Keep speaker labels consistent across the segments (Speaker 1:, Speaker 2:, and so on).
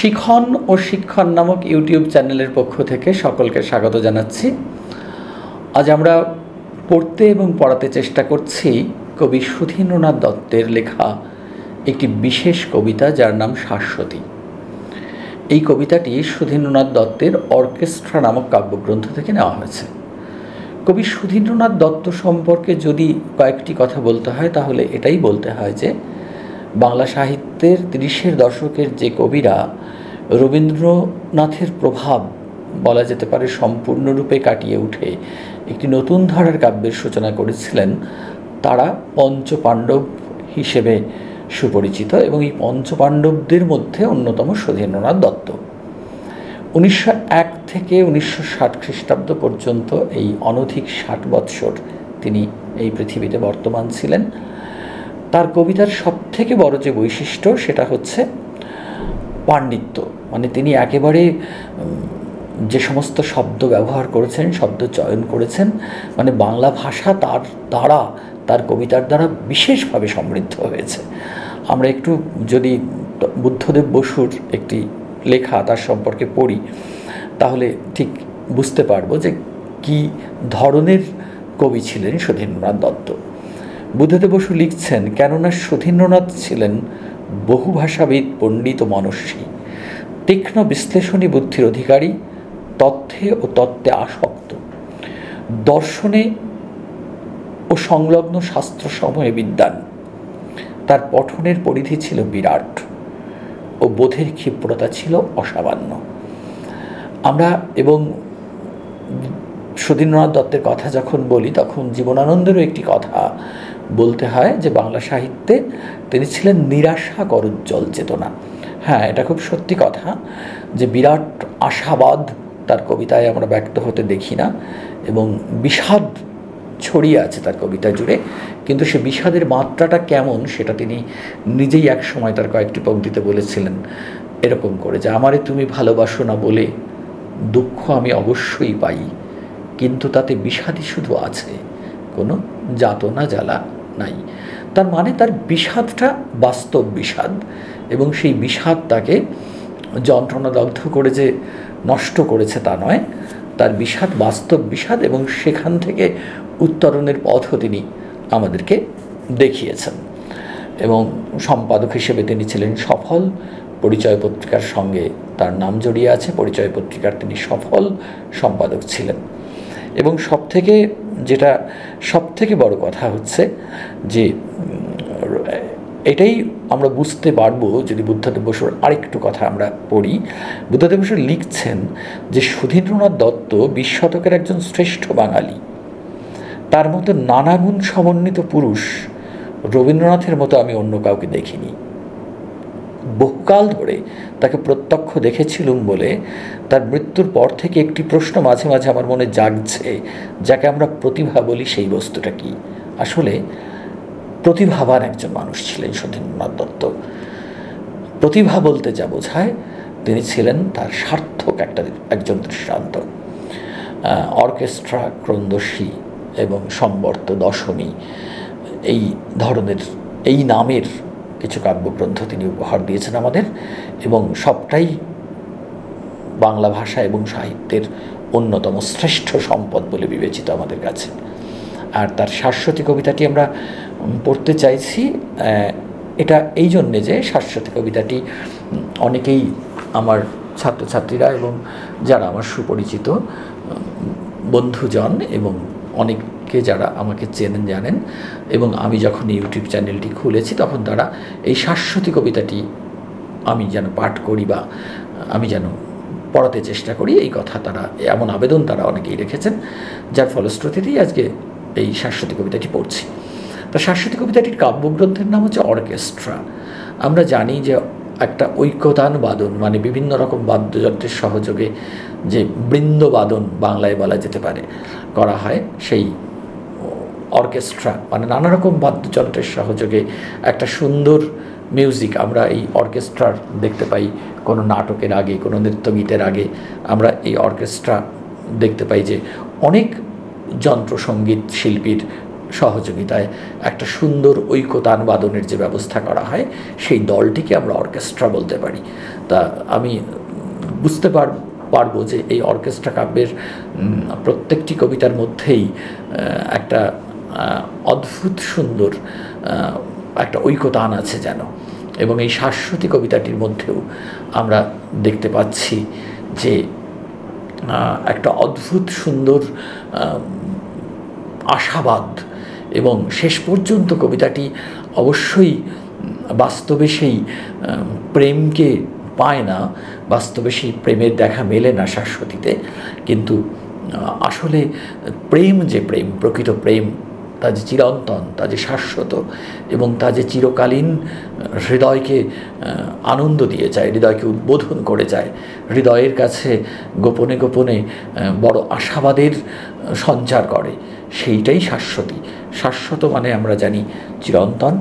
Speaker 1: শিখন ও শিক্ষণ নামক ইউটিউব চ্যানেলের পক্ষ থেকে সকলকে স্বাগত জানাচ্ছি। আজ আমরা পড়তে এবং পড়াতে চেষ্টা করছি কবি সুধীন্দ্রনাথ দত্তের লেখা একটি বিশেষ কবিতা, যার নাম শাশ্বতী। এই কবিতাটি সুধীন্দ্রনাথ দত্তের অর্কেস্ট্রা নামক কাব্যগ্রন্থ থেকে নেওয়া হয়েছে। কবি সুধীন্দ্রনাথ দত্ত সম্পর্কে যদি কয়েকটি কথা বলতে হয়, তাহলে এটাই বলতে হয় যে বাংলা সাহিত্যের ৩০-এর দশকের যে কবিরা রবীন্দ্রনাথের প্রভাব বলা যেতে পারে সম্পূর্ণরূপে কাটিয়ে উঠে একটি নতুন ধারার কাব্যের সূচনা করেছিলেন, তারা পঞ্চপাণ্ডব হিসেবে সুপরিচিত। এবং এই পঞ্চপাণ্ডবদের মধ্যে অন্যতম সুধীন্দ্রনাথ দত্ত। ১৯০১ থেকে ১৯৬০ খ্রিস্টাব্দ পর্যন্ত এই অনধিক ৬০ বৎসর তিনি এই পৃথিবীতে বর্তমান ছিলেন। তার কবিতার সবথেকে বড় যে বৈশিষ্ট্য, সেটা হচ্ছে পাণ্ডিত্য। মানে তিনি একেবারে যে সমস্ত শব্দ ব্যবহার করেছেন, শব্দ চয়ন করেছেন, মানে বাংলা ভাষা তার দ্বারা, তার কবিতার দ্বারা বিশেষভাবে সমৃদ্ধ হয়েছে। আমরা একটু যদি বুদ্ধদেব বসুর একটি লেখা তার সম্পর্কে পড়ি, তাহলে ঠিক বুঝতে পারবো যে কী ধরনের কবি ছিলেন সুধীন্দ্রনাথ দত্ত। বুদ্ধদেব বসু লিখছেন, কেননা সুধীন্দ্রনাথ ছিলেন বহুভাষাবিদ, পণ্ডিত ও মনস্বী, তীক্ষ্ণ বিশ্লেষণী বুদ্ধির অধিকারী, তথ্যে ও তত্ত্বে আসক্ত, দর্শনে ও সংলগ্ন শাস্ত্রসমূহে বিদ্বান। তার পঠনের পরিধি ছিল বিরাট ও বোধের ক্ষিপ্রতা ছিল অসামান্য। আমরা এবং সুধীন্দ্রনাথ দত্তের কথা যখন বলি, তখন জীবনানন্দেরও একটি কথা বলতে হয় যে বাংলা সাহিত্যে তিনি ছিলেন নিরাশাকর উজ্জ্বল চেতনা। হ্যাঁ, এটা খুব সত্যি কথা যে বিরাট আশাবাদ তার কবিতায় আমরা ব্যক্ত হতে দেখি না, এবং বিষাদ ছড়িয়ে আছে তার কবিতা জুড়ে। কিন্তু সে বিষাদের মাত্রাটা কেমন, সেটা তিনি নিজেই এক সময় তার কয়েকটি পংক্তিতে বলেছিলেন এরকম করে যে, আমারে তুমি ভালোবাসো না বলে দুঃখ আমি অবশ্যই পাই, কিন্তু তাতে বিষাদই শুধু আছে, কোনো যাতনা জ্বালা নাই। তার মানে তার বিষাদটা বাস্তব বিষাদ, এবং সেই বিষাদ তাকে যন্ত্রণাদগ্ধ করে যে নষ্ট করেছে তা নয়, তার বিষাদ বাস্তব বিষাদ, এবং সেখান থেকে উত্তরণের পথও তিনি আমাদেরকে দেখিয়েছেন। এবং সম্পাদক হিসেবে তিনি ছিলেন সফল। পরিচয় পত্রিকার সঙ্গে তার নাম জড়িয়ে আছে, পরিচয় পত্রিকার তিনি সফল সম্পাদক ছিলেন। এবং সবথেকে বড় কথা হচ্ছে যে এটাই আমরা বুঝতে পারবো যদি বুদ্ধদেব বসুর আরেকটু কথা আমরা পড়ি। বুদ্ধদেব বসু লিখছেন যে সুধীন্দ্রনাথ দত্ত ২০ শতকের একজন শ্রেষ্ঠ বাঙালি। তার মতো নানা গুণ সমন্বিত পুরুষ রবীন্দ্রনাথের মতো আমি অন্য কাউকে দেখিনি। বহুকাল ধরে তাকে প্রত্যক্ষ দেখেছিলুম বলে তার মৃত্যুর পর থেকে একটি প্রশ্ন মাঝে মাঝে আমার মনে জাগছে, যাকে আমরা প্রতিভা বলি, সেই বস্তুটা কি? আসলে প্রতিভাবান একজন মানুষ ছিলেন সুধীন্দ্রনাথ দত্ত। প্রতিভা বলতে যা বোঝায়, তিনি ছিলেন তার সার্থক একজন দৃষ্টান্ত। অর্কেস্ট্রা, ক্রন্দশী এবং সম্বর্ত, দশমী, এই ধরনের এই নামের কিছু কাব্যগ্রন্থ তিনি উপহার দিয়েছেন আমাদের, এবং সবটাই বাংলা ভাষা এবং সাহিত্যের অন্যতম শ্রেষ্ঠ সম্পদ বলে বিবেচিত আমাদের কাছে। আর তার শাশ্বতী কবিতাটি আমরা পড়তে চাইছি, এটা এই জন্যে যে শাশ্বতী কবিতাটি অনেকেই আমার ছাত্রছাত্রীরা এবং যারা আমার সুপরিচিত বন্ধুজন এবং অনেকে যারা আমাকে চেনেন জানেন, এবং আমি যখন ইউটিউব চ্যানেলটি খুলেছি তখন তারা এই শাশ্বতী কবিতাটি আমি যেন পাঠ করি বা আমি যেন পড়াতে চেষ্টা করি, এই কথা তারা, এমন আবেদন তারা অনেকেই রেখেছেন, যার ফলশ্রুতিতেই আজকে এই শাশ্বতী কবিতাটি পড়ছি। তো শাশ্বতী কবিতাটির কাব্যগ্রন্থের নাম হচ্ছে অর্কেস্ট্রা। আমরা জানি যে একটা ঐক্যতান বাদন, মানে বিভিন্ন রকম বাদ্যযন্ত্রের সহযোগে যে বৃন্দবাদন বাংলায় বলা যেতে পারে করা হয়, সেই অর্কেস্ট্রা মানে নানা রকম বাদ্যযন্ত্রের সহযোগে একটা সুন্দর মিউজিক আমরা এই অর্কেস্ট্রার দেখতে পাই। কোনো নাটকের আগে, কোনো নৃত্যগীতের আগে আমরা এই অর্কেস্ট্রা দেখতে পাই যে অনেক যন্ত্রসঙ্গীত শিল্পীর সহযোগিতায় একটা সুন্দর ঐকতান বাদনের যে ব্যবস্থা করা হয়, সেই দলটিকে আমরা অর্কেস্ট্রা বলতে পারি। তা আমি বুঝতে পারবো যে এই অর্কেস্ট্রা কাব্যের প্রত্যেকটি কবিতার মধ্যেই একটা অদ্ভুত সুন্দর একটা ঐকতান আছে যেন। এবং এই শাশ্বতী কবিতাটির মধ্যেও আমরা দেখতে পাচ্ছি যে একটা অদ্ভুত সুন্দর আশাবাদ, এবং শেষ পর্যন্ত কবিতাটি অবশ্যই বাস্তবে সেই প্রেমকে পায় না, বাস্তবে সেই প্রেমের দেখা মেলে না শাশ্বতীতে, কিন্তু আসলে প্রেম যে প্রেম, প্রকৃত প্রেম, তা যে চিরন্তন, তা যে শাশ্বত, এবং তা যে চিরকালীন হৃদয়কে আনন্দ দিয়ে যায়, হৃদয়কে উদ্বোধন করে যায়, হৃদয়ের কাছে গোপনে গোপনে বড় আশাবাদের সঞ্চার করে, সেইটাই শাশ্বতী। শাশ্বত মানে আমরা জানি চিরন্তন,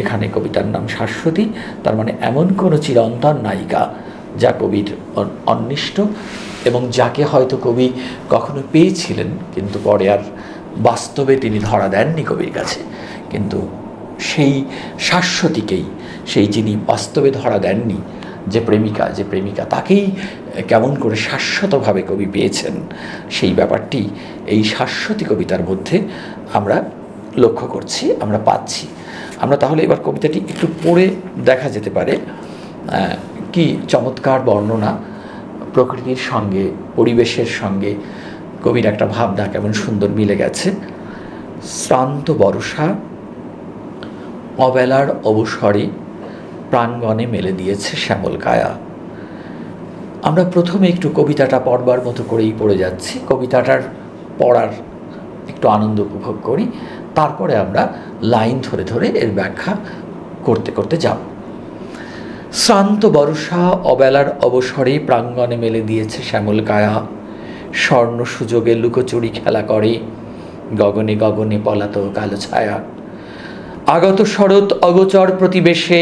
Speaker 1: এখানে কবিতার নাম শাশ্বতী, তার মানে এমন কোনো চিরন্তন নায়িকা যা কবির অন্বিষ্ট, এবং যাকে হয়তো কবি কখনো পেয়েছিলেন কিন্তু পরে আর বাস্তবে তিনি ধরা দেননি কবির কাছে, কিন্তু সেই শাশ্বতীকেই, সেই যিনি বাস্তবে ধরা দেননি, যে প্রেমিকা তাকেই কেমন করে শাশ্বতভাবে কবি পেয়েছেন, সেই ব্যাপারটি এই শাশ্বতী কবিতার মধ্যে আমরা লক্ষ্য করছি, আমরা পাচ্ছি। আমরা তাহলে এবার কবিতাটি একটু পড়ে দেখা যেতে পারে। কি চমৎকার বর্ণনা, প্রকৃতির সঙ্গে, পরিবেশের সঙ্গে কবির একটা ভাবনা কেমন সুন্দর মিলে গেছে। শ্রান্ত বর্ষা অবেলার অবসরে প্রাঙ্গণে মেলে দিয়েছে শ্যামল কায়া। আমরা প্রথমে একটু কবিতাটা পড়বার মতো করেই পড়ে যাচ্ছি, কবিতাটার পড়ার একটু আনন্দ উপভোগ করি, তারপরে আমরা লাইন ধরে ধরে এর ব্যাখ্যা করতে করতে যাব। শ্রান্ত বর্ষা অবেলার অবসরে প্রাঙ্গণে মেলে দিয়েছে শ্যামল কায়া, স্বর্ণ সুযোগে লুকোচুরি খেলা করে গগনে গগনে পলাতক কালো ছায়া। আগত শরৎ অগোচর প্রতিবেশে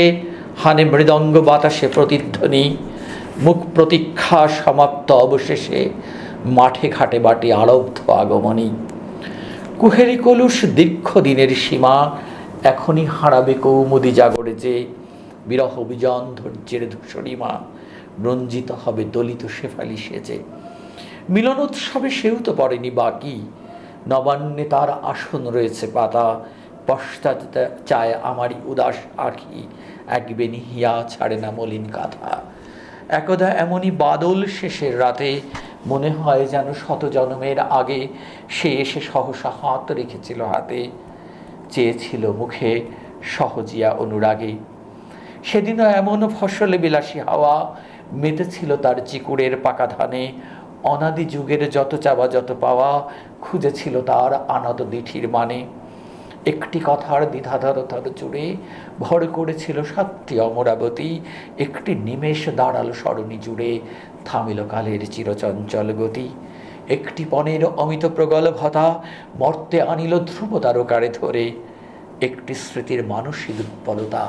Speaker 1: হানে মৃদঙ্গ বাতাসে প্রতিধ্বনি, মুখ প্রতীক্ষা সমাপ্ত অবশেষে মাঠে ঘাটে বাটে আরব্ধ আগমনী। কুহেরি কলুষ দীর্ঘ দিনের সীমা এখনই হারাবে কৌমুদি জাগরে যে, বিরহ বিজন ধৈর্যের ধূসরিমা রঞ্জিত হবে দলিত শেফালি সেজে। মিলনোৎসবে সেও তো পড়েনি বাকি, নবান্নে তার আসন রয়েছে পাতা, পশ্চাতে চায় আমারই উদাস আঁখি, এক বেনি হিয়া ছাড়ে না মলিন কাঁথা। একদা এমনই বাদল শেষের রাতে মনে হয় যেন শত জন্মের আগে সে এসে সহসা হাত রেখেছিল হাতে, চেয়েছিল মুখে সহজিয়া অনুরাগে। সেদিনও এমন ফসলে বিলাসী হাওয়া মেতেছিল তার চিকুরের পাকা ধানে, অনাদি যুগের যত চাওয়া যত পাওয়া খুঁজেছিল তার আনন্দ দিঠির মানে। একটি কথার দ্বিধাধরতার জুড়ে ভর করেছিল সাতটি অমরাবতী, একটি নিমেষ দাঁড়ালো সরণি জুড়ে থামিল কালের চিরচঞ্চল গতি। একটি পণের অমিত প্রগলভতা মর্তে আনিল ধ্রুব তারকারে ধরে, একটি স্মৃতির মানসিক উৎপলতা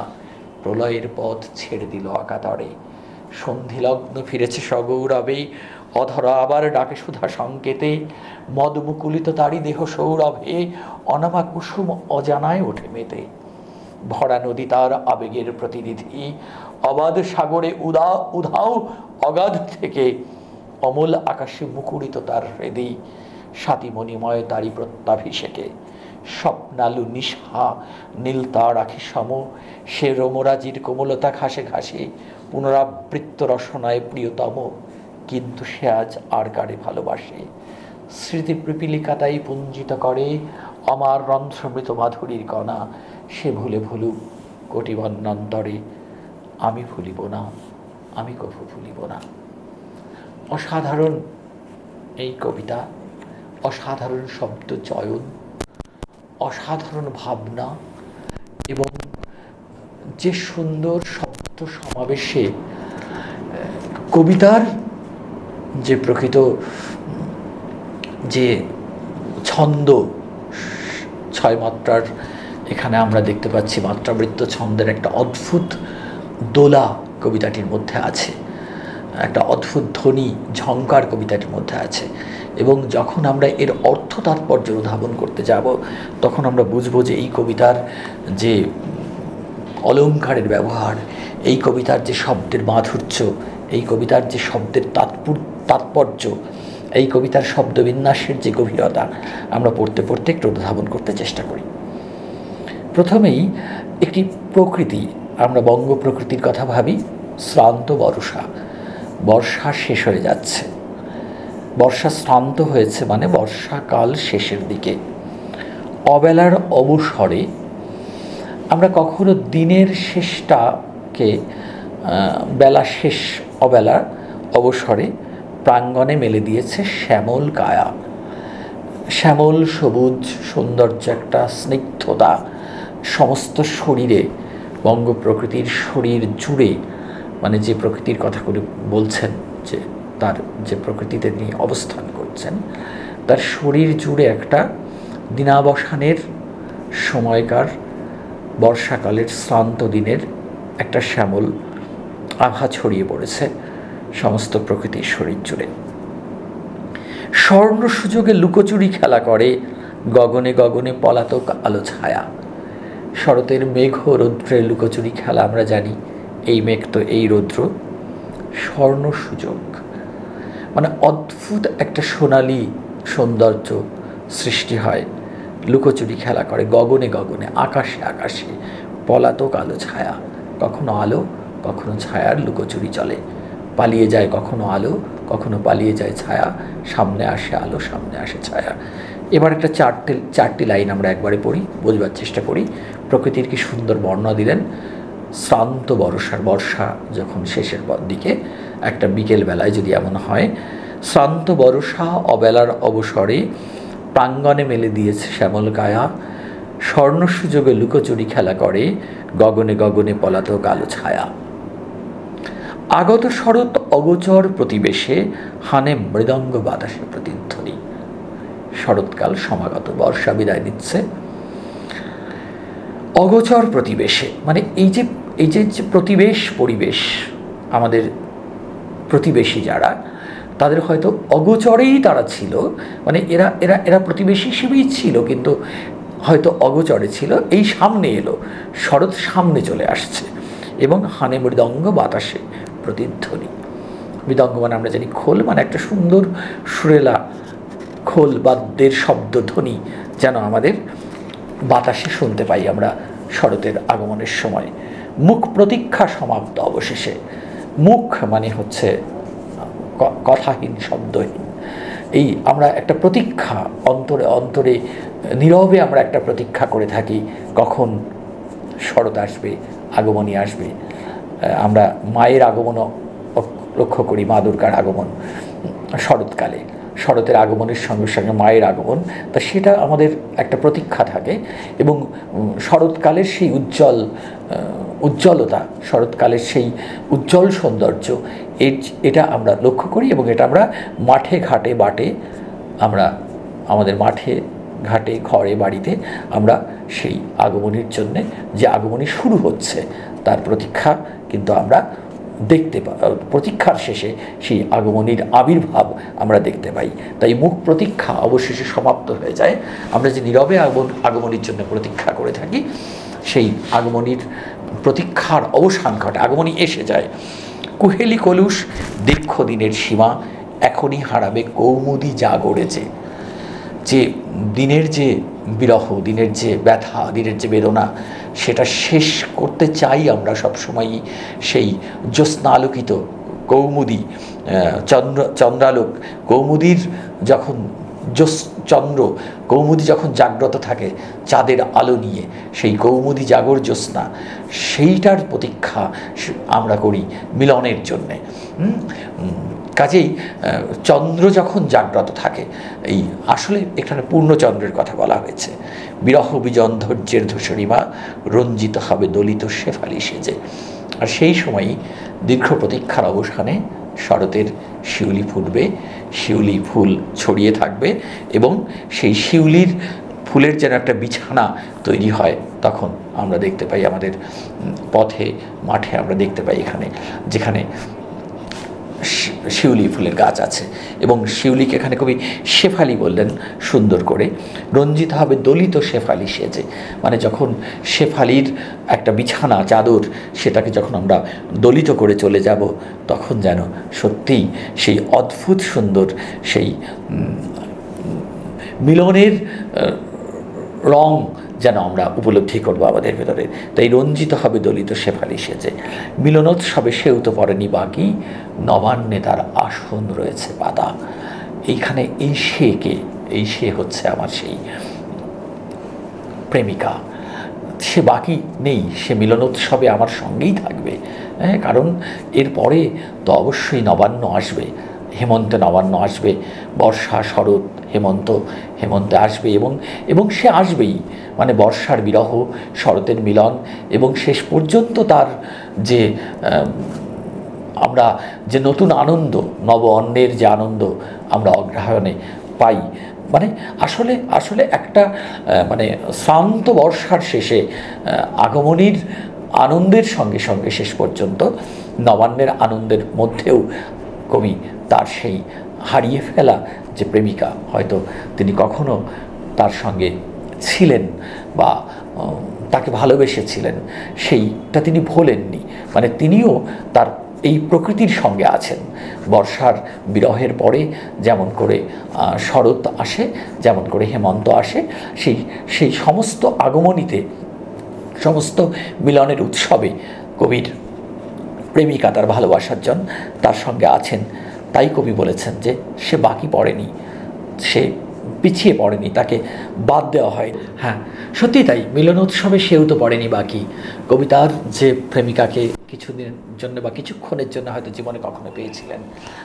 Speaker 1: প্রলয়ের পথ ছেড়ে দিল অকাতরে। সন্ধিলগ্ন ফিরেছে সগৌরবে, অধরা আবার ডাকে সুধা সংকেতে, মদমুকুলিত তারি দেহ সৌরভে অনামা কুসুম অজানায় ওঠে মেতে। ভরা নদী তার আবেগের প্রতিনিধি, অবাধ সাগরে উধাও অগাধ থেকে অমল আকাশে মুকুরিত তার হৃদি, স্বাতিমণিময় তারি প্রত্যাভিষেকে। স্বপ্নালু নিশা নীল তার আখি সম, সে রোমরাজির কোমলতা ঘাসে ঘাসে পুনরাবৃত্ত রসনায় প্রিয়তম, কিন্তু সে আজ আর কারে ভালোবাসে। স্মৃতি পিপীলিকা তাই পুঞ্জিত করে আমার রন্ধ্রমৃত মাধুরীর কণা, সে ভুলে ভুলুক কোটি বন্যান্তরে, আমি ভুলিব না, আমি কভু ভুলিব না। অসাধারণ এই কবিতা, অসাধারণ শব্দ চয়ন, অসাধারণ ভাবনা, এবং যে সুন্দর শব্দ সমাবেশে কবিতার যে প্রকৃত যে ছন্দ, ছয় মাত্রার এখানে আমরা দেখতে পাচ্ছি মাত্রাবৃত্ত ছন্দের একটা অদ্ভুত দোলা কবিতাটির মধ্যে আছে। একটা অদ্ভুত ধ্বনি ঝংকার কবিতাটির মধ্যে আছে। এবং যখন আমরা এর অর্থ তাৎপর্য অনুধাবন করতে যাব, তখন আমরা বুঝবো যে এই কবিতার যে অলঙ্কারের ব্যবহার, এই কবিতার যে শব্দের মাধুর্য, এই কবিতার যে শব্দের তাৎপর্য, এই কবিতার শব্দবিন্যাসের যে গভীরতা, আমরা পড়তে পড়তে একটু অনুধাবন করতে চেষ্টা করি। প্রথমেই একটি প্রকৃতি, আমরা বঙ্গ প্রকৃতির কথা ভাবি। শ্রান্ত বর্ষা, বর্ষা শেষ হয়ে যাচ্ছে, বর্ষা শ্রান্ত হয়েছে মানে বর্ষাকাল শেষের দিকে। অবেলার অবসরে, আমরা কখনো দিনের শেষটাকে বেলা শেষ, অবেলার অবসরে প্রাঙ্গণে মেলে দিয়েছে শ্যামল কায়া। শ্যামল সবুজ সৌন্দর্য, একটা স্নিগ্ধতা সমস্ত শরীরে, বঙ্গ প্রকৃতির শরীর জুড়ে, মানে যে প্রকৃতির কথাগুলি বলছেন, যে তার যে প্রকৃতিতে তিনি অবস্থান করছেন, তার শরীর জুড়ে একটা দিনাবসানের সময়কার বর্ষাকালের শ্রান্ত দিনের একটা শ্যামল আভা ছড়িয়ে পড়েছে সমস্ত প্রকৃতির শরীর জুড়ে। স্বর্ণ সুযোগে লুকোচুরি খেলা করে গগনে গগনে পলাতক আলো ছায়া। শরতের মেঘ রৌদ্রের লুকোচুরি খেলা আমরা জানি, এই মেঘ তো এই রৌদ্র। স্বর্ণ সুযোগ মানে অদ্ভুত একটা সোনালি সৌন্দর্য সৃষ্টি হয়, লুকোচুরি খেলা করে গগনে গগনে, আকাশে আকাশে, পলাতক আলো ছায়া। কখনো আলো, কখনো ছায়ার লুকোচুরি চলে, পালিয়ে যায় কখনো আলো, কখনো পালিয়ে যায় ছায়া, সামনে আসে আলো, সামনে আসে ছায়া। এবার একটা চারটি লাইন আমরা একবারে পড়ি, বোঝবার চেষ্টা করি। প্রকৃতির কি সুন্দর বর্ণনা দিলেন। শ্রান্ত বর্ষার, বর্ষা যখন শেষের দিকে, একটা বিকেল বেলায় যদি এমন হয়, শ্রান্ত বর্ষা অবেলার অবসরে প্রাঙ্গণে মেলে দিয়েছে শ্যামল কায়া। স্বর্ণ সুযোগে লুকোচুরি খেলা করে গগনে গগনে পলাতক আলো ছায়া। আগত শরৎ অগোচর প্রতিবেশে হানে মৃদঙ্গ বাতাসে প্রতিধ্বনি। শরৎকাল সমাগত, বর্ষা বিদায় নিচ্ছে। অগোচর প্রতিবেশে মানে এই যে প্রতিবেশ, পরিবেশ, আমাদের প্রতিবেশী যারা, তাদের হয়তো অগোচরেই তারা ছিল, মানে এরা এরা এরা প্রতিবেশী হিসেবেই ছিল, কিন্তু হয়তো অগোচরে ছিল। এই সামনে এলো, শরৎ সামনে চলে আসছে, এবং হানে মৃদঙ্গ বাতাসে প্রতিধ্বনি। মৃদঙ্গ মানে আমরা জানি খোল, মানে একটা সুন্দর সুরেলা খোল বাদ্যের শব্দধ্বনি যেন আমাদের বাতাসে শুনতে পাই আমরা শরতের আগমনের সময়। মুখ প্রতীক্ষা সমাপ্ত অবশেষে। মুখ মানে হচ্ছে কথাহীন, শব্দহীন। এই আমরা একটা প্রতীক্ষা, অন্তরে অন্তরে নীরবে আমরা একটা প্রতীক্ষা করে থাকি, কখন শরৎ আসবে, আগমনী আসবে। আমরা মায়ের আগমনও লক্ষ্য করি, মা দুর্গার আগমন শরৎকালে, শরতের আগমনের সঙ্গে সঙ্গে মায়ের আগমন, তা সেটা আমাদের একটা প্রতীক্ষা থাকে। এবং শরৎকালের সেই উজ্জ্বলতা, শরৎকালের সেই উজ্জ্বল সৌন্দর্য, এটা আমরা লক্ষ্য করি, এবং এটা আমরা মাঠে ঘাটে বাটে, আমরা আমাদের মাঠে ঘাটে ঘরে বাড়িতে আমরা সেই আগমনীর জন্যে, যে আগমনী শুরু হচ্ছে তার প্রতীক্ষা কিন্তু আমরা দেখতে পাই। প্রতীক্ষার শেষে সেই আগমনীর আবির্ভাব আমরা দেখতে পাই। তাই মুখ প্রতীক্ষা অবশেষে সমাপ্ত হয়ে যায়। আমরা যে নীরবে আগমনীর জন্য প্রতীক্ষা করে থাকি, সেই আগমনীর প্রতীক্ষার অবসান ঘটে, আগমনী এসে যায়। কুহেলি কলুষ দীর্ঘদিনের সীমা এখনই হারাবে কৌমুদী যা গড়েছে। যে দিনের যে বিরহ, দিনের যে ব্যথা, দিনের যে বেদনা, সেটা শেষ করতে চাই আমরা সবসময়ই। সেই জ্যোৎস্নালোকিত কৌমুদী, চন্দ্রালোক, কৌমুদীর যখন চন্দ্র, কৌমুদী যখন জাগ্রত থাকে চাঁদের আলো নিয়ে, সেই কৌমুদী জাগর জ্যোৎস্না, সেইটার প্রতীক্ষা আমরা করি মিলনের জন্যে। কাজেই চন্দ্র যখন জাগ্রত থাকে, এই আসলে এখানে পূর্ণচন্দ্রের কথা বলা হয়েছে। বিরহ বিজন ধৈর্যের ধূসরিমা রঞ্জিত হবে দলিত শেফালি সেজে। আর সেই সময়ই দীর্ঘ প্রতীক্ষার অবসানে শরতের শিউলি ফুটবে, শিউলি ফুল ছড়িয়ে থাকবে, এবং সেই শিউলির ফুলের যেন একটা বিছানা তৈরি হয়, তখন আমরা দেখতে পাই আমাদের পথে মাঠে, আমরা দেখতে পাই এখানে, যেখানে শিউলি ফুলের গাছ আছে, এবং শিউলিকে এখানে কবি শেফালি বললেন সুন্দর করে, রঞ্জিত হবে দলিত শেফালি সেজে, মানে যখন শেফালির একটা বিছানা চাদর সেটাকে যখন আমরা দলিত করে চলে যাব, তখন যেন সত্যিই সেই অদ্ভুত সুন্দর সেই মিলনের রং যেন আমরা উপলব্ধি করবো আমাদের ভেতরে। তাই রঞ্জিত হবে দলিত শেফালি সেজে, মিলনোৎসবে সেও তো পড়েনি বাকি, নবান্নে তার আসন রয়েছে পাতা। এইখানে এই সে হচ্ছে আমার সেই প্রেমিকা, সে বাকি নেই, সে মিলনোৎসবে আমার সঙ্গেই থাকবে। হ্যাঁ, কারণ এরপরে তো অবশ্যই নবান্ন আসবে, হেমন্তে নবান্ন আসবে, বর্ষা শরৎ হেমন্তে আসবে, এবং সে আসবেই, মানে বর্ষার বিরহ, শরতের মিলন, এবং শেষ পর্যন্ত তার যে আমরা যে নতুন আনন্দ, নব অন্নের যে আনন্দ আমরা অগ্রহায়ণে পাই, মানে আসলে একটা মানে শ্রান্ত বর্ষার শেষে আগমনীর আনন্দের সঙ্গে সঙ্গে শেষ পর্যন্ত নবান্নের আনন্দের মধ্যেও কবি তার সেই হারিয়ে ফেলা যে প্রেমিকা, হয়তো তিনি কখনো তার সঙ্গে ছিলেন বা তাকে ভালোবেসেছিলেন, সেইটা তিনি ভোলেননি। মানে তিনিও তার এই প্রকৃতির সঙ্গে আছেন। বর্ষার বিরহের পরে যেমন করে শরৎ আসে, যেমন করে হেমন্ত আসে, সেই সমস্ত আগমনীতে, সমস্ত মিলনের উৎসবে কবির প্রেমিকা, তার ভালোবাসার জন তার সঙ্গে আছেন। তাই কবি বলেছেন যে সে বাকি পড়েনি, সে পিছিয়ে পড়েনি, তাকে বাদ দেওয়া হয়। হ্যাঁ, সত্যি তাই, মিলনোৎসবে সেও তো পড়েনি বাকি। কবিতার যে প্রেমিকাকে কিছুদিনের জন্য বা কিছুক্ষণের জন্য হয়তো জীবনে কখনো পেয়েছিলেন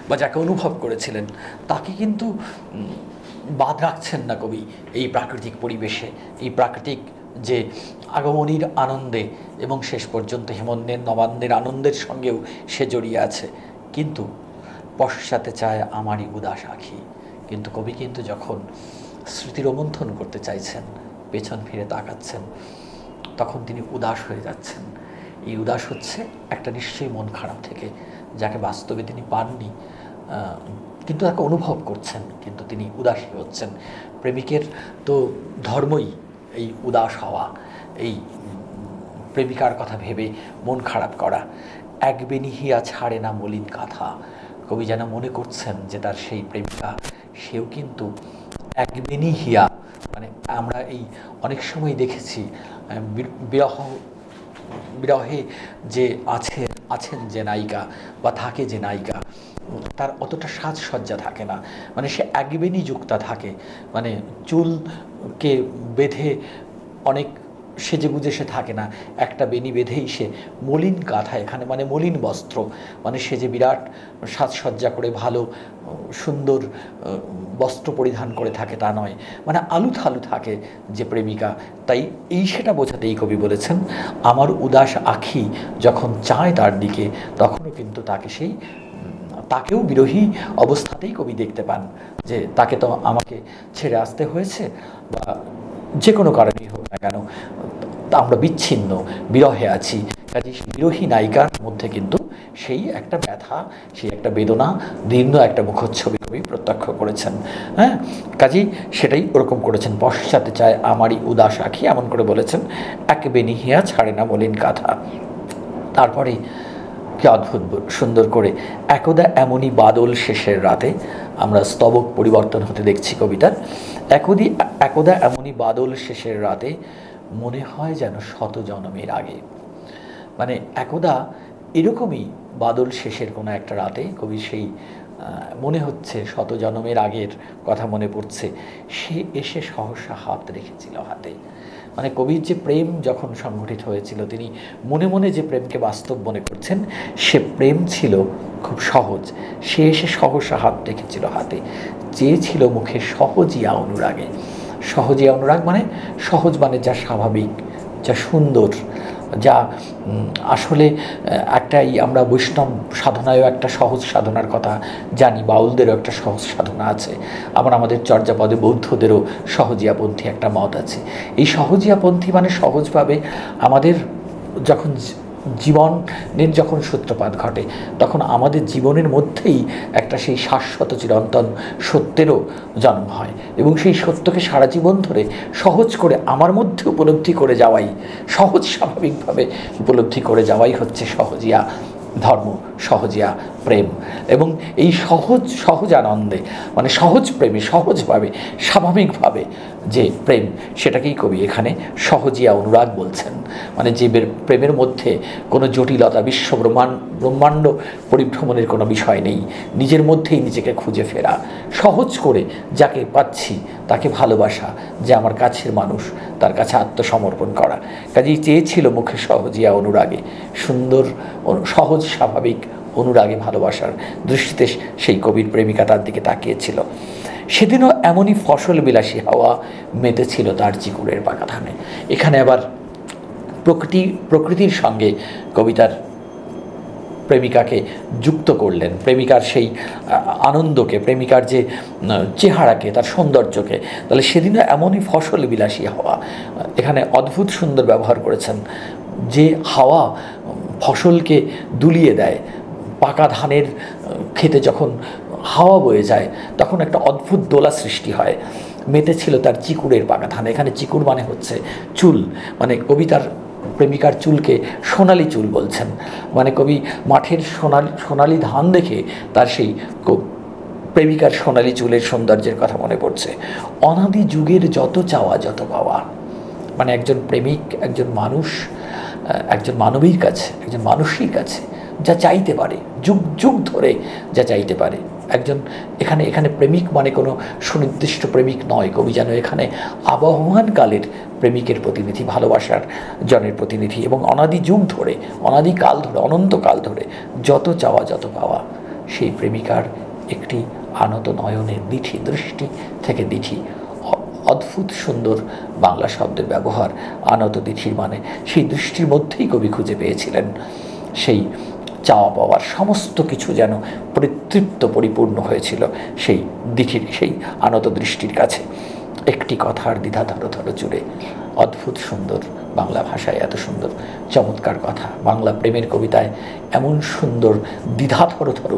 Speaker 1: বা যাকে অনুভব করেছিলেন, তাকে কিন্তু বাদ রাখছেন না কবি এই প্রাকৃতিক পরিবেশে, এই প্রাকৃতিক যে আগমনীর আনন্দে, এবং শেষ পর্যন্ত হেমন্তের নবান্নের আনন্দের সঙ্গেও সে জড়িয়ে আছে। কিন্তু পশ্চাতে চায় আমারই উদাস আঁখি, কিন্তু কবি কিন্তু যখন স্মৃতিরোমন্থন করতে চাইছেন, পেছন ফিরে তাকাচ্ছেন, তখন তিনি উদাস হয়ে যাচ্ছেন। এই উদাস হচ্ছে একটা নিশ্চয়ই মন খারাপ থেকে, যাকে বাস্তবে তিনি পাননি, কিন্তু তাকে অনুভব করছেন, কিন্তু তিনি উদাসী হচ্ছেন। প্রেমিকের তো ধর্মই এই উদাস হওয়া, এই প্রেমিকার কথা ভেবে মন খারাপ করা। এক বেনিহিয়া ছাড়ে না মলিন কাঁথা, কবি যেন মনে করছেন যে তার সেই প্রেমিকা সেও কিন্তু এক বেনিহিয়া, মানে আমরা এই অনেক সময় দেখেছি বিরহে যে আছেন যে নায়িকা বা থাকে যে নায়িকা, তার অতটা সাজসজ্জা থাকে না, মানে সে একবেনি যুক্তা থাকে, মানে চুলকে বেঁধে অনেক সেজেগুজে সে থাকে না, একটা বেনি বেঁধেই সে মলিন কাঁথা, এখানে মানে মলিন বস্ত্র, মানে সে যে বিরাট সাজসজ্জা করে ভালো সুন্দর বস্ত্র পরিধান করে থাকে তা নয়, মানে আলুথালু থাকে যে প্রেমিকা। তাই সেটা বোঝাতেই কবি বলেছেন, আমার উদাস আঁখি যখন চায় তার দিকে, তখনও কিন্তু তাকেও বিরহী অবস্থাতেই কবি দেখতে পান, যে তাকে তো আমাকে ছেড়ে আসতে হয়েছে, বা যে কোনো কারণেই হোক না কেন আমরা বিচ্ছিন্ন বিরহে আছি। কাজে বিরহী নায়িকার মধ্যে কিন্তু সেই একটা ব্যথা, সেই একটা বেদনা, দীর্ঘ একটা মুখচ্ছবি কবি প্রত্যক্ষ করেছেন। হ্যাঁ, কাজেই সেটাই ওরকম করেছেন, পশ্চাতে চায় আমারই উদাস আঁখি, এমন করে বলেছেন, এক বেনিহিয়া ছাড়ে না মলিন কাঁথা। তারপরে কি অদ্ভুত সুন্দর করে, একদা এমনই বাদল শেষের রাতে, আমরা স্তবক পরিবর্তন হতে দেখছি কবিতার, একদা এমনই বাদল শেষের রাতে, মনে হয় যেন শত জন্মের আগে। মানে একদা এরকমই বাদল শেষের কোনো একটা রাতে কবি সেই মনে হচ্ছে শত জন্মের আগের কথা মনে পড়ছে, সে এসে সহসা হাত রেখেছিল হাতে। মানে কবির যে প্রেম যখন সংগঠিত হয়েছিল, তিনি মনে মনে যে প্রেমকে বাস্তব মনে করছেন, সে প্রেম ছিল খুব সহজ। সে এসে সহসা হাত রেখেছিল হাতে, চেয়েছিল মুখে সহজিয়া অনুরাগে। সহজিয়া অনুরাগ মানে সহজ, মানে যা স্বাভাবিক, যা সুন্দর, যা আসলে একটাই আমরা বৈষ্ণব সাধনায়ও একটা সহজ সাধনার কথা জানি, বাউলদেরও একটা সহজ সাধনা আছে, আবার আমাদের চর্যাপদে বৌদ্ধদেরও সহজিয়াপন্থী একটা মত আছে। এই সহজিয়াপন্থী মানে সহজভাবে আমাদের যখন জীবনের যখন সূত্রপাত ঘটে তখন আমাদের জীবনের মধ্যেই একটা সেই শাশ্বত চিরন্তন সত্যেরও জন্ম হয়, এবং সেই সত্যকে সারা জীবন ধরে সহজ করে আমার মধ্যে উপলব্ধি করে যাওয়াই, সহজ স্বাভাবিকভাবে উপলব্ধি করে যাওয়াই হচ্ছে সহজিয়া ধর্ম, সহজিয়া প্রেম। এবং এই সহজ আনন্দে, মানে সহজ প্রেমে, সহজভাবে, স্বাভাবিকভাবে যে প্রেম, সেটাকেই কবি এখানে সহজিয়া অনুরাগ বলছেন। মানে যে প্রেমের মধ্যে কোনো জটিলতা, ব্রহ্মাণ্ড পরিভ্রমণের কোনো বিষয় নেই, নিজের মধ্যেই নিজেকে খুঁজে ফেরা, সহজ করে যাকে পাচ্ছি তাকে ভালোবাসা, যে আমার কাছের মানুষ, তার কাছে আত্মসমর্পণ করা। কাজেই চেয়েছিল মুখে সহজিয়া অনুরাগে, সুন্দর সহজ স্বাভাবিক অনুরাগে ভালোবাসার দৃষ্টিতে সেই কবির প্রেমিকা তার দিকে তাকিয়েছিল। সেদিনও এমনই ফসল বিলাসী হাওয়া মেতেছিল তার চিকুরের বাগানে। এখানে আবার প্রকৃতির সঙ্গে কবিতার প্রেমিকাকে যুক্ত করলেন, প্রেমিকার সেই আনন্দকে, প্রেমিকার যে চেহারাকে, তার সৌন্দর্যকে। তাহলে সেদিনও এমনই ফসল বিলাসী হাওয়া, এখানে অদ্ভুত সুন্দর ব্যবহার করেছেন। যে হাওয়া ফসলকে দুলিয়ে দেয়, পাকা ধানের খেতে যখন হাওয়া বয়ে যায় তখন একটা অদ্ভুত দোলা সৃষ্টি হয়। মেতেছিল তার চিকুরের পাকা ধান। এখানে চিকুর মানে হচ্ছে চুল, মানে কবিতার প্রেমিকার চুলকে সোনালি চুল বলছেন। মানে কবি মাঠের সোনালি ধান দেখে তার সেই প্রেমিকার সোনালি চুলের সৌন্দর্যের কথা মনে পড়ছে। অনাদি যুগের যত চাওয়া যত পাওয়া, মানে একজন প্রেমিক, একজন মানুষ, একজন মানবীর কাছে, একজন মানুষের কাছে যা চাইতে পারে, যুগ যুগ ধরে যা চাইতে পারে। এখানে প্রেমিক মানে কোনো সুনির্দিষ্ট প্রেমিক নয়, কবি যেন এখানে আবহমানকালের প্রেমিকের প্রতিনিধি, ভালোবাসার জনের প্রতিনিধি। এবং অনাদি যুগ ধরে, অনাদিকাল ধরে, অনন্তকাল ধরে যত চাওয়া যত পাওয়া, সেই প্রেমিকার একটি আনত নয়নের দিঠি, দৃষ্টি থেকে দিঠি, অদ্ভুত সুন্দর বাংলা শব্দের ব্যবহার। আনত দিঠির মানে সেই দৃষ্টির মধ্যেই কবি খুঁজে পেয়েছিলেন সেই চাওয়া পাওয়ার সমস্ত কিছু যেন পরিপূর্ণ হয়েছিল সেই দিঠির, সেই আনত দৃষ্টির কাছে। একটি কথার দ্বিধা ধরো ধরো জুড়ে, অদ্ভুত সুন্দর বাংলা ভাষায় এত সুন্দর চমৎকার কথা। বাংলা প্রেমের কবিতায় এমন সুন্দর দ্বিধা ধরো ধরো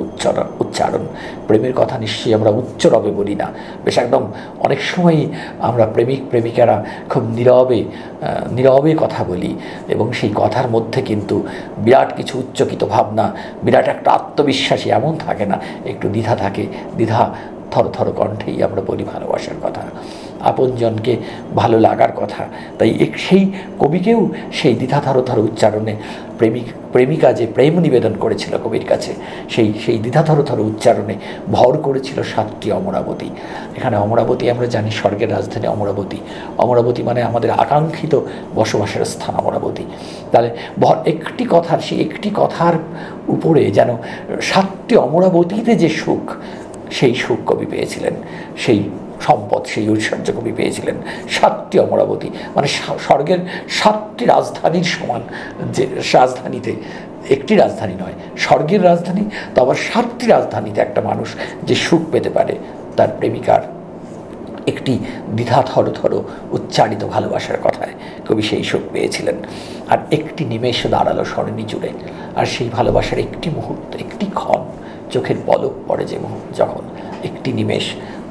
Speaker 1: উচ্চারণ। প্রেমের কথা নিশ্চয়ই আমরা উচ্চ রবে বলি না, বেশ একদম অনেক সময়ই আমরা প্রেমিক প্রেমিকারা খুব নীরবে কথা বলি, এবং সেই কথার মধ্যে কিন্তু বিরাট কিছু উচ্চকিত ভাবনা, বিরাট একটা আত্মবিশ্বাসী এমন থাকে না, একটু দ্বিধা থাকে। দ্বিধা থরথর কণ্ঠেই আমরা বলি ভালোবাসার কথা, আপনজনকে ভালো লাগার কথা। তাই সেই কবিকেও সেই দ্বিধা থরথর উচ্চারণে প্রেমিকা যে প্রেম নিবেদন করেছিল কবির কাছে, সেই দ্বিধা থরথর উচ্চারণে ভর করেছিল 7টি অমরাবতী। এখানে অমরাবতী আমরা জানি স্বর্গের রাজধানী অমরাবতী। অমরাবতী মানে আমাদের আকাঙ্ক্ষিত বসবাসের স্থান অমরাবতী। তাহলে সেই একটি কথার উপরে যেন 7টি অমরাবতীতে যে সুখ, সেই সুখ কবি পেয়েছিলেন, সেই সম্পদ, সেই ঐশ্বর্য কবি পেয়েছিলেন। 7টি অমরাবতী মানে স্বর্গের 7টি রাজধানীর সমান। যে রাজধানীতে একটি রাজধানী নয়, স্বর্গের রাজধানী, তো আবার 7টি রাজধানীতে একটা মানুষ যে সুখ পেতে পারে, তার প্রেমিকার একটি দ্বিধা থরথর উচ্চারিত ভালোবাসার কথায় কবি সেই সুখ পেয়েছিলেন। আর একটি নিমেষ দাঁড়ালো স্মরণী জুড়ে, আর সেই ভালোবাসার একটি মুহূর্ত, একটি ক্ষণ, চোখের পলক পড়ে যে মুহূর্ত, যখন একটি নিমেষ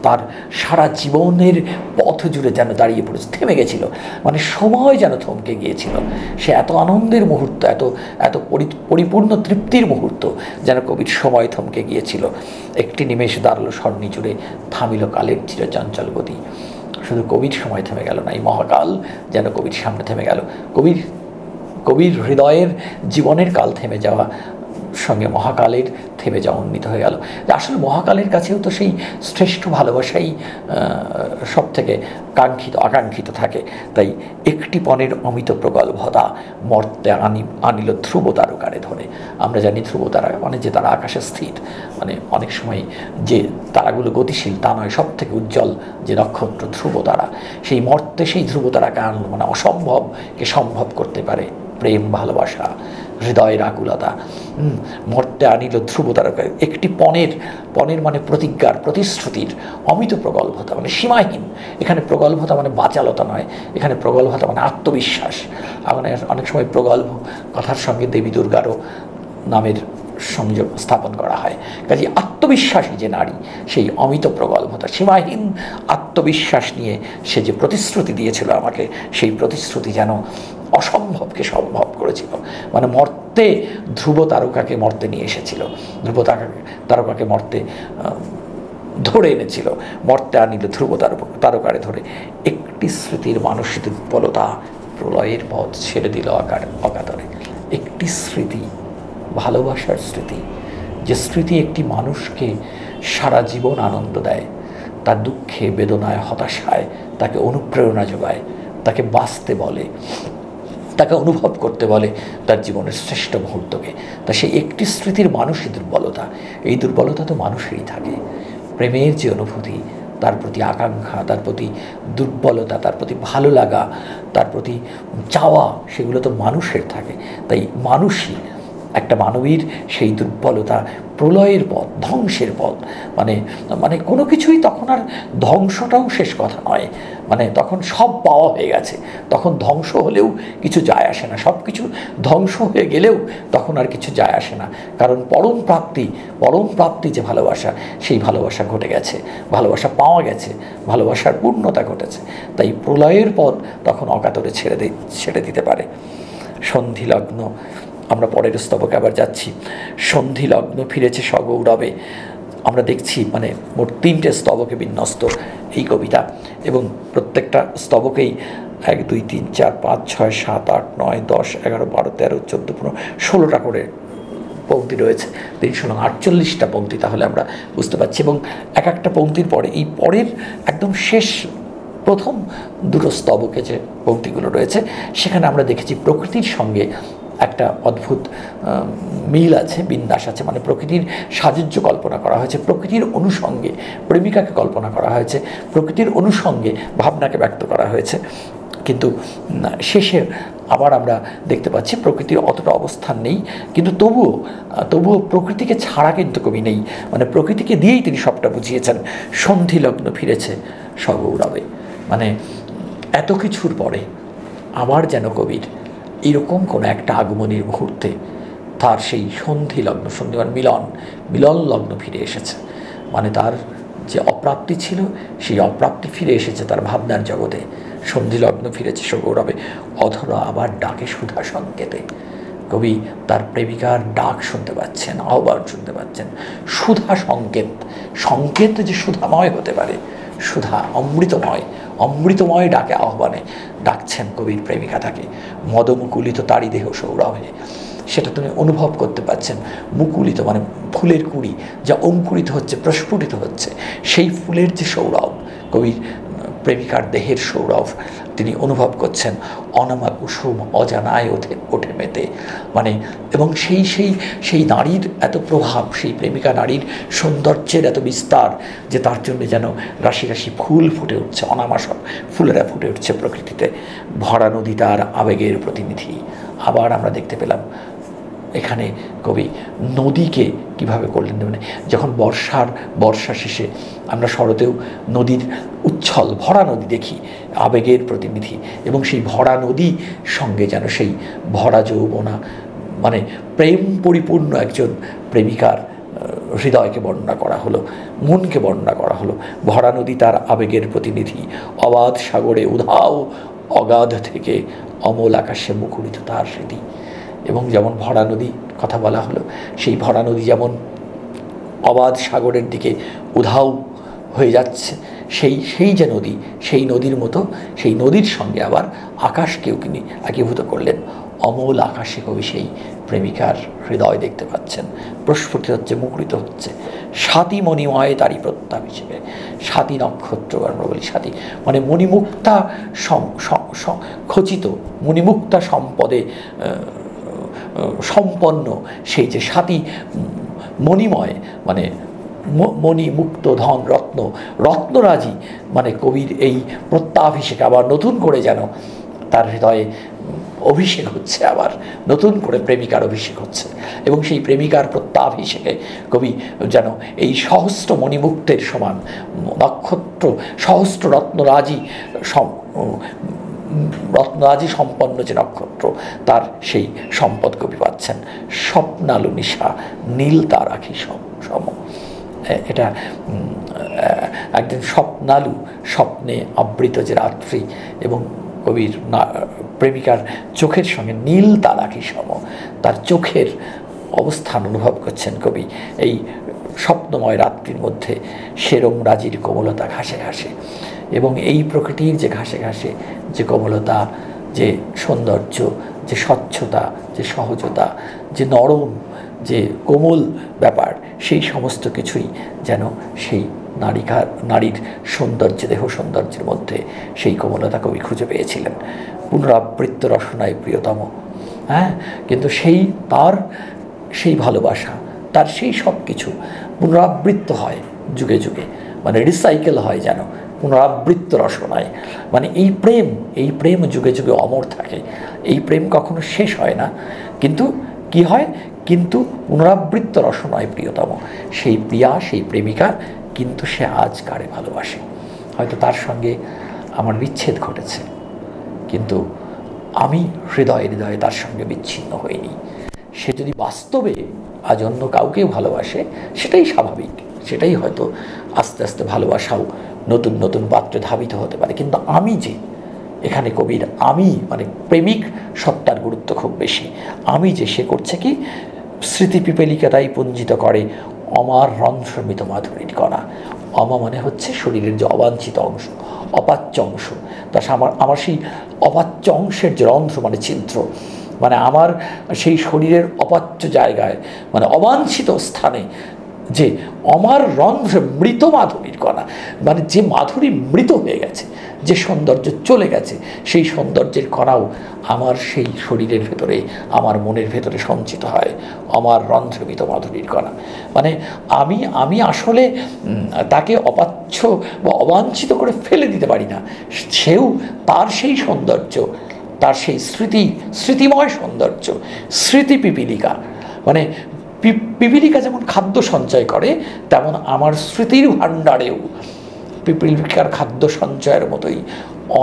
Speaker 1: তার সারা জীবনের পথ জুড়ে যেন দাঁড়িয়ে পড়েছে, থেমে গেছিল, মানে সময় যেন থমকে গিয়েছিল। সে এত আনন্দের মুহূর্ত, এত পরিপূর্ণ তৃপ্তির মুহূর্ত, যেন কবির সময় থমকে গিয়েছিল। একটি নিমেষ দাঁড়ালো স্মরণী জুড়ে, থামিল কালের চিরচঞ্চল গতি। শুধু কবির সময় থেমে গেল না, এই মহাকাল যেন কবির সামনে থেমে গেল। কবির হৃদয়ের জীবনের কাল থেমে যাওয়া সঙ্গে মহাকালের থেমে যাওয়া উন্নীত হয়ে গেল। আসলে মহাকালের কাছেও তো সেই শ্রেষ্ঠ ভালোবাসাই সব থেকে আকাঙ্ক্ষিত থাকে। তাই একটি পণের অমিত প্রগল্ভতা মর্তে আনিল ধ্রুব তারকারে ধরে। আমরা জানি ধ্রুব তারা মানে যে তারা আকাশে স্থির, মানে অনেক সময় যে তারাগুলো গতিশীল তা নয়, সব থেকে উজ্জ্বল যে নক্ষত্র ধ্রুব তারা, সেই মর্তে সেই ধ্রুব তারাকে আনলো, মানে অসম্ভবকে সম্ভব করতে পারে প্রেম ভালোবাসা, হৃদয়ের আকুলতা। মর্তে আনিল ধ্রুব তারকা, একটি পণের মানে প্রতিজ্ঞার, প্রতিশ্রুতির অমিত প্রগল্ভতা, মানে সীমাহীন। এখানে প্রগল্ভতা মানে বাচালতা নয়, এখানে প্রগল্ভতা মানে আত্মবিশ্বাস। মানে অনেক সময় প্রগল্ভ কথার সঙ্গে দেবী দুর্গারও নামের সংযোগ স্থাপন করা হয়। কাজে আত্মবিশ্বাসী যে নারী, সেই অমিত প্রগল্ভতা, সীমাহীন আত্মবিশ্বাস নিয়ে সে যে প্রতিশ্রুতি দিয়েছিল আমাকে, সেই প্রতিশ্রুতি যেন অসম্ভবকে সম্ভব করেছিল। মানে মর্তে ধ্রুব তারকাকে মর্তে নিয়ে এসেছিল, ধ্রুব তারকাকে মর্তে ধরে এনেছিল, মর্তে আনিল ধ্রুব তারকারে ধরে। একটি স্মৃতির মানসিক দুর্বলতা প্রলয়ের পথ ছেড়ে দিল অকাতরে। একটি স্মৃতি, ভালোবাসার স্মৃতি, যে স্মৃতি একটি মানুষকে সারা জীবন আনন্দ দেয়, তার দুঃখে বেদনায় হতাশায় তাকে অনুপ্রেরণা যোগায়, তাকে বাঁচতে বলে, তাকে অনুভব করতে বলে তার জীবনের শ্রেষ্ঠ মুহূর্তকে। তা সেই একটি স্মৃতির মানসিক দুর্বলতা, এই দুর্বলতা তো মানুষেরই থাকে। প্রেমের যে অনুভূতি, তার প্রতি আকাঙ্ক্ষা, তার প্রতি দুর্বলতা, তার প্রতি ভালো লাগা, তার প্রতি চাওয়া, সেগুলো তো মানুষের থাকে। তাই মানুষই, একটা মানবীর সেই দুর্বলতা প্রলয়ের পথ, ধ্বংসের পথ। মানে কোনো কিছুই তখন আর ধ্বংসটাও শেষ কথা নয়। মানে তখন সব পাওয়া হয়ে গেছে, তখন ধ্বংস হলেও কিছু যায় আসে না, সব কিছু ধ্বংস হয়ে গেলেও তখন আর কিছু যায় আসে না। কারণ পরম প্রাপ্তি যে ভালোবাসা, সেই ভালোবাসা ঘটে গেছে, ভালোবাসা পাওয়া গেছে, ভালোবাসার পূর্ণতা ঘটেছে। তাই প্রলয়ের পথ তখন অকাতরে ছেড়ে দিতে পারে। সন্ধিলগ্ন, আমরা পরের স্তবকে আবার যাচ্ছি। সন্ধিলগ্ন ফিরেছে সগৌরবে। আমরা দেখছি মানে মোট 3টে স্তবকে বিন্যস্ত এই কবিতা, এবং প্রত্যেকটা স্তবকেই 1, 2, 3, 4, 5, 6, 7, 8, 9, 10, 11, 12, 13, 14, 15, 16টা করে পংক্তি রয়েছে। 348টা পংক্তি তাহলে আমরা বুঝতে পারছি। এবং এক একটা পংক্তির পরে, এই পরের একদম শেষ প্রথম দুটো স্তবকে যে পংক্তিগুলো রয়েছে, সেখানে আমরা দেখেছি প্রকৃতির সঙ্গে একটা অদ্ভুত মিল আছে, বিন্যাস আছে। মানে প্রকৃতির সাযুজ্য কল্পনা করা হয়েছে, প্রকৃতির অনুষঙ্গে প্রেমিকাকে কল্পনা করা হয়েছে, প্রকৃতির অনুষঙ্গে ভাবনাকে ব্যক্ত করা হয়েছে। কিন্তু শেষে আবার আমরা দেখতে পাচ্ছি প্রকৃতির অতটা অবস্থান নেই, কিন্তু তবুও প্রকৃতিকে ছাড়া কিন্তু কবি নেই। মানে প্রকৃতিকে দিয়েই তিনি সবটা বুঝিয়েছেন। সন্ধিলগ্ন ফিরেছে সগৌরবে, মানে এত কিছুর পরে আবার যেন কবির এরকম কোনো একটা আগমনীর মুহূর্তে তার সেই সন্ধি মানে মিলন লগ্ন ফিরে এসেছে। মানে তার যে অপ্রাপ্তি ছিল, সেই অপ্রাপ্তি ফিরে এসেছে তার ভাবনার জগতে। সন্ধিলগ্ন ফিরেছে সগৌরবে, অধরা আবার ডাকে সুধা সংকেতে। কবি তার প্রেমিকার ডাক শুনতে পাচ্ছেন, আহ্বান শুনতে পাচ্ছেন। সুধা সংকেত যে সুধাময় হতে পারে, সুধা অমৃতময় ডাকে আহ্বানে ডাকছেন কবির প্রেমিকা তাকে। মদমুকুলিত তারি দেহ সৌরভে, সেটা তুমি অনুভব করতে পারছেন। মুকুলিত মানে ফুলের কুড়ি, যা অঙ্কুরিত হচ্ছে, প্রস্ফুটিত হচ্ছে, সেই ফুলের যে সৌরভ, কবির প্রেমিকার দেহের সৌরভ তিনি অনুভব করছেন। অনামা কুসুম অজানায় ওঠে মেতে, মানে এবং সেই নারীর এত প্রভাব, সেই প্রেমিকা নারীর সৌন্দর্যের এত বিস্তার, যে তার জন্য যেন রাশি রাশি ফুল ফুটে উঠছে, অনামা সব ফুলেরা ফুটে উঠছে প্রকৃতিতে। ভরা নদী তার আবেগের প্রতিনিধি। আবার আমরা দেখতে পেলাম এখানে কবি নদীকে কিভাবে করলেন। মানে যখন বর্ষা শেষে আমরা শরতেও নদীর উচ্ছল ভরা নদী দেখি, আবেগের প্রতিনিধি, এবং সেই ভরা নদী সঙ্গে যেন সেই ভরা যৌবনা, মানে প্রেম পরিপূর্ণ একজন প্রেমিকার হৃদয়কে বর্ণনা করা হলো, মনকে বর্ণনা করা হলো। ভরা নদী তার আবেগের প্রতিনিধি, অবাধ সাগরে উধাও অগাধ থেকে অমল আকাশে মুখরিত তার স্মৃতি। এবং যেমন ভরা নদী কথা বলা হলো, সেই ভরা নদী যেমন অবাধ সাগরের দিকে উধাও হয়ে যাচ্ছে, সেই যে নদী, সেই নদীর মতো, সেই নদীর সঙ্গে আবার আকাশকেও তিনি একীভূত করলেন। অমল আকাশে কবি সেই প্রেমিকার হৃদয় দেখতে পাচ্ছেন, প্রস্ফুটিত হচ্ছে, মুখরিত হচ্ছে। স্বাতি মণিময় তারই প্রত্যাপ হিসেবে, স্বাতি নক্ষত্র আমরা বলি, স্বাতি মানে মণিমুক্তা খচিত, মণিমুক্তা সম্পদে সম্পন্ন সেই যে স্বাতি মণিময়, মানে মণি মুক্ত ধন রত্নরাজি, মানে কবির এই প্রত্যাভিষেক আবার নতুন করে যেন তার হৃদয়ে অভিষেক হচ্ছে, আবার নতুন করে প্রেমিকার অভিষেক হচ্ছে, এবং সেই প্রেমিকার প্রত্যাভিষেকে কবি যেন এই সহস্র মণিমুক্তের সমান নক্ষত্র, সহস্র রত্নরাজি সম্পন্ন যে নক্ষত্র, তার সেই সম্পদ কবি পাচ্ছেন। স্বপ্নালু নিশা নীল তার আঁখি সম। এটা একদিন স্বপ্নালু, স্বপ্নে আবৃত যে রাত্রি, এবং কবির প্রেমিকার চোখের সঙ্গে নীল তার আঁখি সম, তার চোখের অবস্থান অনুভব করছেন কবি এই স্বপ্নময় রাত্রির মধ্যে। সেরম রাজির কোমলতা ঘাসে ঘাসে, এবং এই প্রকৃতির যে ঘাসে ঘাসে যে কোমলতা, যে সৌন্দর্য, যে স্বচ্ছতা, যে সহজতা, যে নরম, যে কোমল ব্যাপার, সেই সমস্ত কিছুই যেন সেই নারীর সৌন্দর্যে, দেহ সৌন্দর্যের মধ্যে সেই কোমলতা কবি খুঁজে পেয়েছিলেন। পুনরাবৃত্ত রসনায় প্রিয়তম, কিন্তু তার সেই ভালোবাসা, তার সেই সব কিছু পুনরাবৃত্ত হয় যুগে যুগে, মানে রিসাইকেল হয় যেন পুনরাবৃত্ত রসনায়। মানে এই প্রেম যুগে যুগে অমর থাকে, এই প্রেম কখনো শেষ হয় না। কিন্তু কি হয়, কিন্তু পুনরাবৃত্ত রসনায় প্রিয়তম, সেই প্রিয়া, সেই প্রেমিকা, কিন্তু সে আজ কারে ভালোবাসে। হয়তো তার সঙ্গে আমার বিচ্ছেদ ঘটেছে, কিন্তু আমি হৃদয়ে হৃদয়ে তার সঙ্গে বিচ্ছিন্ন হইনি। সে যদি বাস্তবে আজ অন্য কাউকেও ভালোবাসে, সেটাই স্বাভাবিক, সেটাই হয়তো আস্তে আস্তে ভালোবাসাও নতুন নতুন পাত্রে ধাবিত হতে পারে। কিন্তু আমি যে এখানে কবির আমি, মানে প্রেমিক সত্তার গুরুত্ব খুব বেশি। আমি যে, সে করছে কি, স্মৃতি পিপেলিকা তাই পুঞ্জিত করে অমার রন্ধ্রমিত মাধুরীর কণা। অমা মানে হচ্ছে শরীরের যে অবাঞ্ছিত অংশ, অপাচ্য অংশ। তা আমার সেই অপাচ্য অংশের যে রন্ধ্র মানে ছিদ্র, মানে আমার সেই শরীরের অপাচ্য জায়গায়, মানে অবাঞ্ছিত স্থানে যে অমার রন্ধ্রে মৃত মাধুরীর কণা, মানে যে মাধুরী মৃত হয়ে গেছে, যে সৌন্দর্য চলে গেছে, সেই সৌন্দর্যের কণাও আমার সেই শরীরের ভেতরে, আমার মনের ভেতরে সঞ্চিত হয়। আমার রন্ধ্রমিত মাধুরীর কণা, মানে আমি আসলে তাকে অপাচ্য বা অবাঞ্ছিত করে ফেলে দিতে পারি না। সেও তার সেই সৌন্দর্য, তার সেই স্মৃতিময় সৌন্দর্য, স্মৃতি পিপীলিকা, মানে পিপীলিকা যেমন খাদ্য সঞ্চয় করে, তেমন আমার স্মৃতির ভাণ্ডারেও পিপীলিকার খাদ্য সঞ্চয়ের মতোই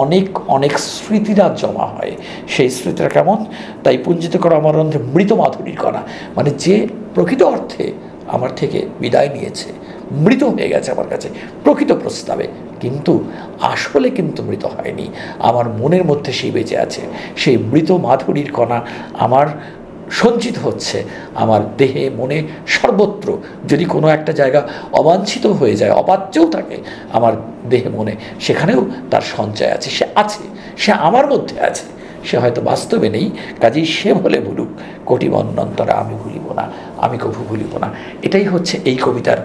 Speaker 1: অনেক অনেক স্মৃতিরা জমা হয়। সেই স্মৃতিটা কেমন, তাই পুঞ্জিত করা আমার রন্ধ্রে মৃত মাধুরীর কণা, মানে যে প্রকৃত অর্থে আমার থেকে বিদায় নিয়েছে, মৃত হয়ে গেছে আমার কাছে প্রকৃত প্রস্তাবে, কিন্তু আসলে কিন্তু মৃত হয়নি, আমার মনের মধ্যে সেই বেঁচে আছে। সেই মৃত মাধুরীর কণা আমার সঞ্চিত হচ্ছে আমার দেহে, মনে, সর্বত্র। যদি কোনো একটা জায়গা অবাঞ্ছিত হয়ে যায়, অপাচ্যও থাকে আমার দেহে মনে, সেখানেও তার সঞ্চয় আছে, সে আমার মধ্যে আছে। সে হয়তো বাস্তবে নেই, কাজেই সে বলে ভুলুক, কোটি বন্যন্তরে আমি ভুলিব না, আমি কভু ভুলিব না। এটাই হচ্ছে এই কবিতার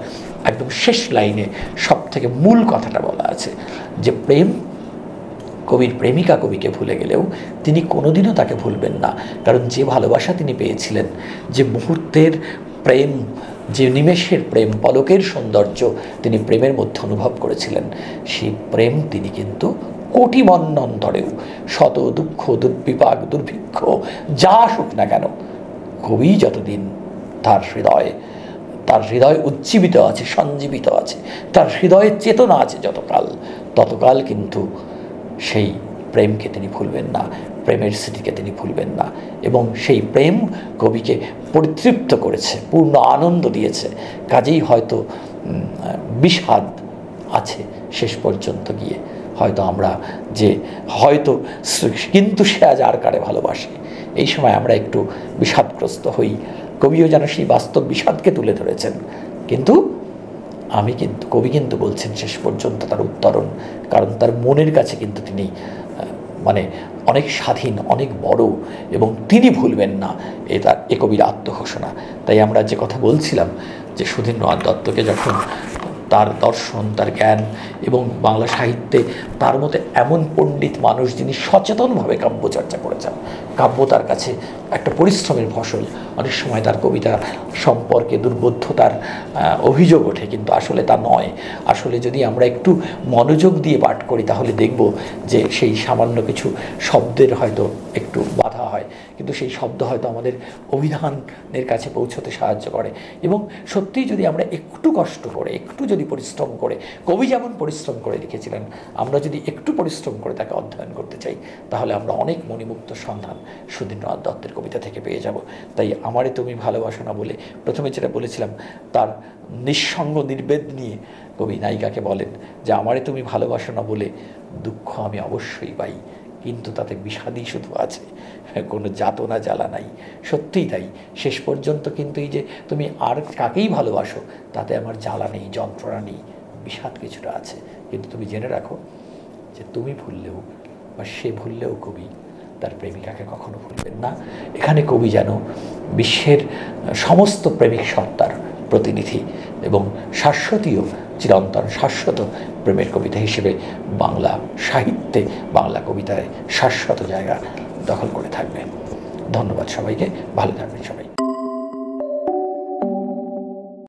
Speaker 1: একদম শেষ লাইনে সব থেকে মূল কথাটা বলা আছে, যে প্রেম, কবির প্রেমিকা কবিকে ভুলে গেলেও তিনি কোনোদিনও তাকে ভুলবেন না। কারণ যে ভালোবাসা তিনি পেয়েছিলেন, যে মুহূর্তের প্রেম, যে নিমেষের প্রেম, পলকের সৌন্দর্য তিনি প্রেমের মধ্যে অনুভব করেছিলেন, সেই প্রেম তিনি কিন্তু কোটি মন্বন্তরেও, শত দুঃখ, দুর্বিপাক, দুর্ভিক্ষ যা আসুক না কেন, কবি যতদিন তার হৃদয় উজ্জীবিত আছে, সঞ্জীবিত আছে, তার হৃদয়ে চেতনা আছে ততকাল কিন্তু সেই প্রেমকে তিনি ভুলবেন না, প্রেমের স্মৃতিকে তিনি ভুলবেন না। এবং সেই প্রেম কবিকে পরিতৃপ্ত করেছে, পূর্ণ আনন্দ দিয়েছে। কাজেই হয়তো বিষাদ আছে শেষ পর্যন্ত গিয়ে, হয়তো আমরা যে কিন্তু সে আজ আর কারে ভালোবাসে, এই সময় আমরা একটু বিষাদগ্রস্ত হই। কবিও যেন সেই বাস্তব বিষাদকে তুলে ধরেছেন, কিন্তু কবি কিন্তু বলছেন শেষ পর্যন্ত তার উত্তরণ, কারণ তার মনের কাছে কিন্তু তিনি মানে অনেক স্বাধীন, অনেক বড়, এবং তিনি ভুলবেন না, এ কবির আত্মঘোষণা। তাই আমরা যে কথা বলছিলাম, যে সুধীন্দ্রনাথ দত্তকে যখন তার দর্শন, তার জ্ঞান এবং বাংলা সাহিত্যে তার মতো এমন পণ্ডিত মানুষ যিনি সচেতনভাবে কাব্য চর্চা করেছেন। কাব্য তার কাছে একটা পরিশ্রমের ফসল। অনেক সময় তার কবিতা সম্পর্কে দুর্বোধ্যতার অভিযোগ ওঠে, কিন্তু আসলে তা নয়। আসলে যদি আমরা একটু মনোযোগ দিয়ে পাঠ করি তাহলে দেখব যে সেই সামান্য কিছু শব্দের হয়তো একটু বাধা হয়, কিন্তু সেই শব্দ হয়তো আমাদের অভিধানের কাছে পৌঁছতে সাহায্য করে। এবং সত্যিই যদি আমরা একটু কষ্ট করে, একটু যদি পরিশ্রম করে, কবি যেমন পরিশ্রম করে লিখেছিলেন, আমরা যদি একটু পরিশ্রম করে তাকে অধ্যয়ন করতে চাই, তাহলে আমরা অনেক মণিমুক্ত সন্ধান সুধীন্দ্রনাথ দত্তের কবিতা থেকে পেয়ে যাব। তাই আমারে তুমি ভালোবাসো না বলে প্রথমে যেটা বলেছিলাম, তার নিঃসঙ্গ নির্বেদ নিয়ে কবি নায়িকাকে বলেন যে আমারে তুমি ভালোবাসো না বলে দুঃখ আমি অবশ্যই পাই, কিন্তু তাতে বিষাদই শুধু আছে, কোনো যাতনা জ্বালা নাই। সত্যিই তাই, শেষ পর্যন্ত কিন্তু এই যে তুমি আর কাকেই ভালোবাসো তাতে আমার জ্বালা নেই, যন্ত্রণা নেই, বিষাদ কিছুটা আছে। কিন্তু তুমি জেনে রাখো যে তুমি ভুললেও বা সে ভুললেও কবি তার প্রেমিকাকে কখনো ভুলবেন না। এখানে কবি যেন বিশ্বের সমস্ত প্রেমিক সত্তার প্রতিনিধি এবং শাশ্বতীয়, চিরন্তন শাশ্বত প্রেমের কবিতা হিসেবে বাংলা সাহিত্যে, বাংলা কবিতায় শাশ্বত জায়গা দখল করে থাকবে। ধন্যবাদ সবাইকে, ভালো থাকবেন সবাই।